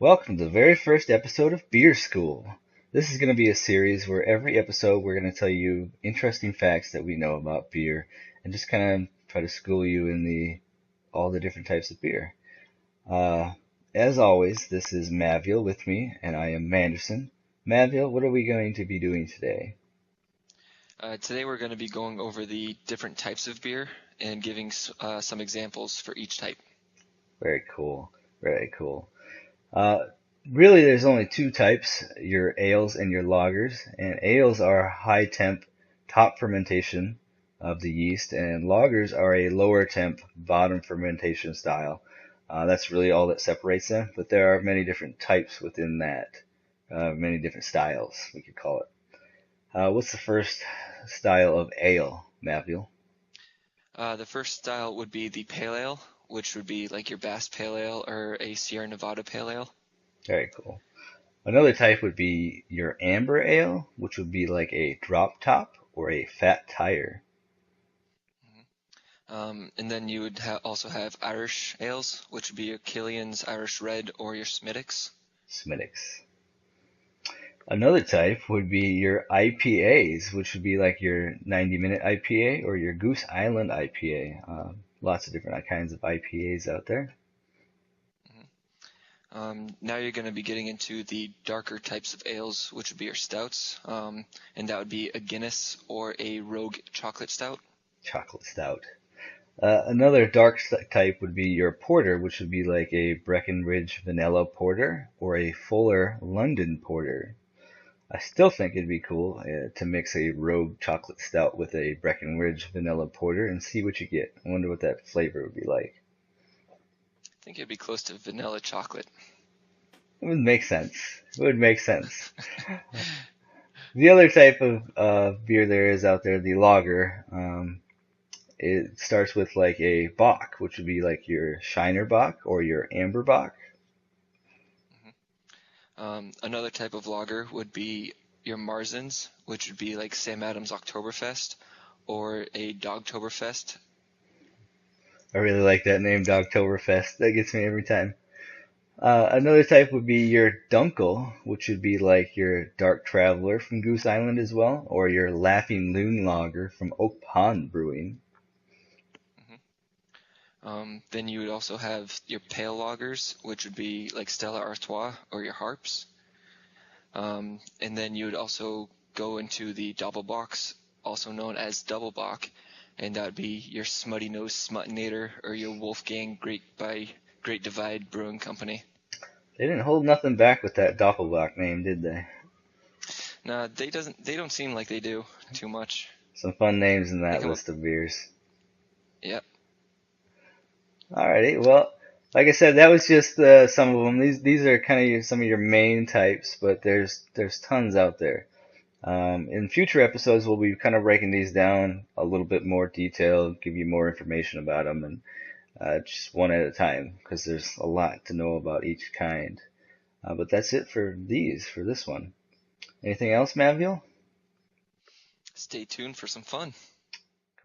Welcome to the very first episode of Beer School. This is going to be a series where every episode we're going to tell you interesting facts that we know about beer and just kind of try to school you in all the different types of beer. Uh, as always, this is Maviel with me, and I am Manderson. Maviel, what are we going to be doing today? Today we're going to be going over the different types of beer and giving some examples for each type. Very cool. Very cool. Uh, really, there's only two types, your ales and your lagers. And ales are high temp, top fermentation of the yeast, and lagers are a lower temp, bottom fermentation style. That's really all that separates them, but there are many different types within that, many different styles, we could call it. What's the first style of ale, Matthew? The first style would be the pale ale, which would be like your Bass Pale Ale or a Sierra Nevada Pale Ale. Very cool. Another type would be your amber ale, which would be like a drop top or a fat tire. And then you would also have Irish ales, which would be your Killian's Irish Red or your Smithwick's. Smittix. Another type would be your IPAs, which would be like your 90-minute IPA or your Goose Island IPA. Lots of different kinds of IPAs out there. Now you're going to be getting into the darker types of ales, which would be your stouts, and that would be a Guinness or a Rogue Chocolate Stout. Chocolate stout. Another dark type would be your porter, which would be like a Breckenridge vanilla porter or a Fuller London porter. I still think it'd be cool to mix a Rogue chocolate stout with a Breckenridge vanilla porter and see what you get. I wonder what that flavor would be like. I think it'd be close to vanilla chocolate. It would make sense. It would make sense. The other type of beer there is out there, the lager. It starts with like a Bock, which would be like your Shiner Bock or your Amber Bock. Another type of lager would be your Marzens, which would be like Sam Adams Oktoberfest or a Dogtoberfest. I really like that name, Dogtoberfest. That gets me every time. Another type would be your Dunkel, which would be like your Dark Traveler from Goose Island as well, or your Laughing Loon Lager from Oak Pond Brewing. Then you would also have your pale lagers, which would be like Stella Artois or your Harps. And then you would also go into the Doppelbocks, also known as Double Bock, and that would be your Smutty Nose Smuttinator or your Wolfgang Great Divide Brewing Company. They didn't hold nothing back with that Doppelbock name, did they? Nah, they don't seem like they do too much. Some fun names in They that come up, list of beers. yep. Alrighty, well, like I said, that was just some of them. These are kind of some of your main types, but there's tons out there. In future episodes, we'll be kind of breaking these down a little bit more detailed, give you more information about them, and just one at a time, because there's a lot to know about each kind. But that's it for this one. Anything else, Manville? Stay tuned for some fun.